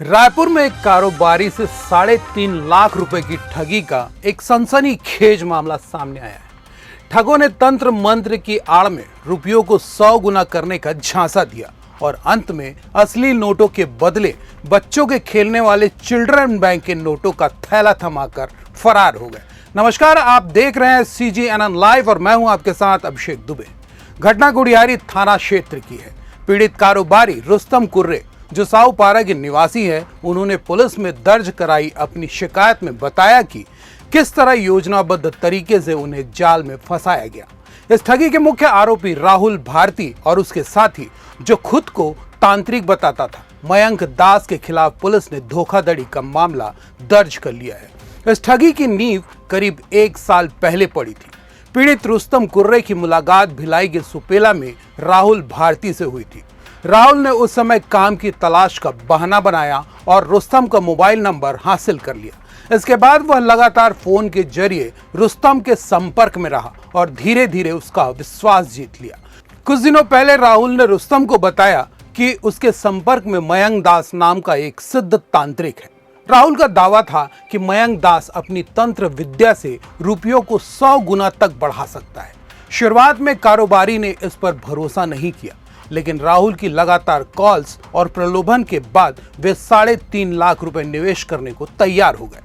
रायपुर में एक कारोबारी से 3.5 लाख रुपए की ठगी का एक सनसनीखेज मामला सामने आया है। ठगों ने तंत्र मंत्र की आड़ में रुपयों को 100 गुना करने का झांसा दिया और अंत में असली नोटों के बदले बच्चों के खेलने वाले चिल्ड्रन बैंक के नोटों का थैला थमाकर फरार हो गए। नमस्कार, आप देख रहे हैं CGNN लाइव और मैं हूं आपके साथ अभिषेक दुबे। घटना गुड़ियारी थाना क्षेत्र की है। पीड़ित कारोबारी रुस्तम कुर्रे जो साहूपारा के निवासी है, उन्होंने पुलिस में दर्ज कराई अपनी शिकायत में बताया कि किस तरह योजनाबद्ध तरीके से उन्हें जाल में फंसाया गया। इस ठगी के मुख्य आरोपी राहुल भारती और उसके साथी जो खुद को तांत्रिक बताता था मयंक दास के खिलाफ पुलिस ने धोखाधड़ी का मामला दर्ज कर लिया है। इस ठगी की नींव करीब 1 साल पहले पड़ी थी। पीड़ित रुस्तम कुर्रे की मुलाकात भिलाई के सुपेला में राहुल भारती से हुई थी। राहुल ने उस समय काम की तलाश का बहाना बनाया और रुस्तम का मोबाइल नंबर हासिल कर लिया। इसके बाद वह लगातार फोन के जरिए रुस्तम के संपर्क में रहा और धीरे धीरे उसका विश्वास जीत लिया। कुछ दिनों पहले राहुल ने रुस्तम को बताया कि उसके संपर्क में मयंक दास नाम का एक सिद्ध तांत्रिक है। राहुल का दावा था कि मयंक दास अपनी तंत्र विद्या से रुपयों को 100 गुना तक बढ़ा सकता है। शुरुआत में कारोबारी ने इस पर भरोसा नहीं किया, लेकिन राहुल की लगातार कॉल्स और प्रलोभन के बाद वे 3.5 लाख रुपए निवेश करने को तैयार हो गए।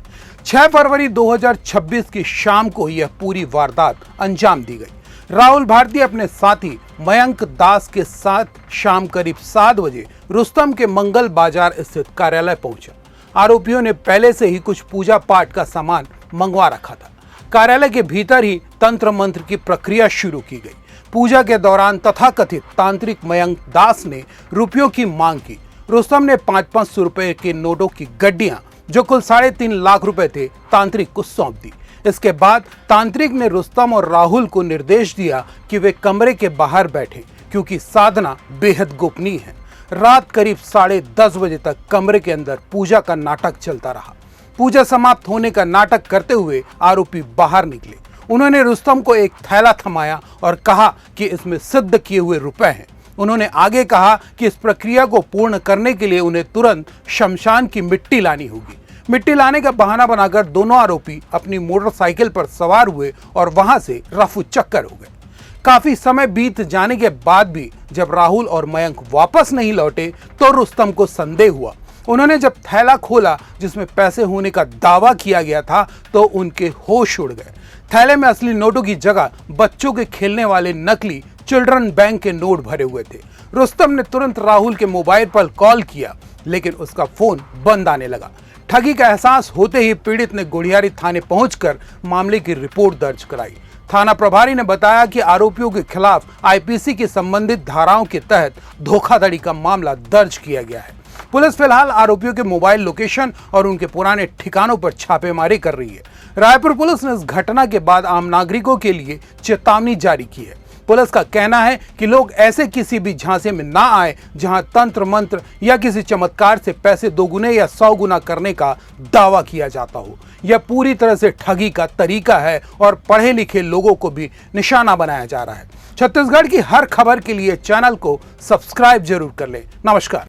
6 फरवरी 2026 की शाम को यह पूरी वारदात अंजाम दी गई। राहुल भारती अपने साथी मयंक दास के साथ शाम करीब 7 बजे रुस्तम के मंगल बाजार स्थित कार्यालय पहुंचा। आरोपियों ने पहले से ही कुछ पूजा पाठ का सामान मंगवा रखा था। कार्यालय के भीतर ही तंत्र मंत्र की प्रक्रिया शुरू की गई। पूजा के दौरान तथाकथित तांत्रिक मयंक दास ने रुपयों की मांग की। रुस्तम ने 500 रुपए के नोटों की गड्डियां जो कुल 3.5 लाख रुपए थे तांत्रिक को सौंप दी। इसके बाद तांत्रिक ने रुस्तम और राहुल को निर्देश दिया कि वे कमरे के बाहर बैठें क्योंकि साधना बेहद गोपनीय है। रात करीब 10:30 बजे तक कमरे के अंदर पूजा का नाटक चलता रहा। पूजा समाप्त होने का नाटक करते हुए आरोपी बाहर निकले। उन्होंने रुस्तम को एक थैला थमाया और कहा कि इसमें सिद्ध किए हुए रुपए हैं। उन्होंने आगे कहा कि इस प्रक्रिया को पूर्ण करने के लिए उन्हें तुरंत शमशान की मिट्टी लानी होगी। मिट्टी लाने का बहाना बनाकर दोनों आरोपी अपनी मोटरसाइकिल पर सवार हुए और वहां से रफू चक्कर हो गए। काफी समय बीत जाने के बाद भी जब राहुल और मयंक वापस नहीं लौटे तो रुस्तम को संदेह हुआ। उन्होंने जब थैला खोला जिसमें पैसे होने का दावा किया गया था तो उनके होश उड़ गए। थैले में असली नोटों की जगह बच्चों के खेलने वाले नकली चिल्ड्रन बैंक के नोट भरे हुए थे। रुस्तम ने तुरंत राहुल के मोबाइल पर कॉल किया, लेकिन उसका फोन बंद आने लगा। ठगी का एहसास होते ही पीड़ित ने गुड़ियारी थाने पहुंचकर मामले की रिपोर्ट दर्ज कराई। थाना प्रभारी ने बताया कि आरोपियों के खिलाफ IPC की संबंधित धाराओं के तहत धोखाधड़ी का मामला दर्ज किया गया है। पुलिस फिलहाल आरोपियों के मोबाइल लोकेशन और उनके पुराने ठिकानों पर छापेमारी कर रही है। रायपुर पुलिस ने इस घटना के बाद आम नागरिकों के लिए चेतावनी जारी की है। पुलिस का कहना है कि लोग ऐसे किसी भी झांसे में ना आए जहां तंत्र मंत्र या किसी चमत्कार से पैसे 2 गुने या 100 गुना करने का दावा किया जाता हो। यह पूरी तरह से ठगी का तरीका है और पढ़े लिखे लोगों को भी निशाना बनाया जा रहा है। छत्तीसगढ़ की हर खबर के लिए चैनल को सब्सक्राइब जरूर कर लें। नमस्कार।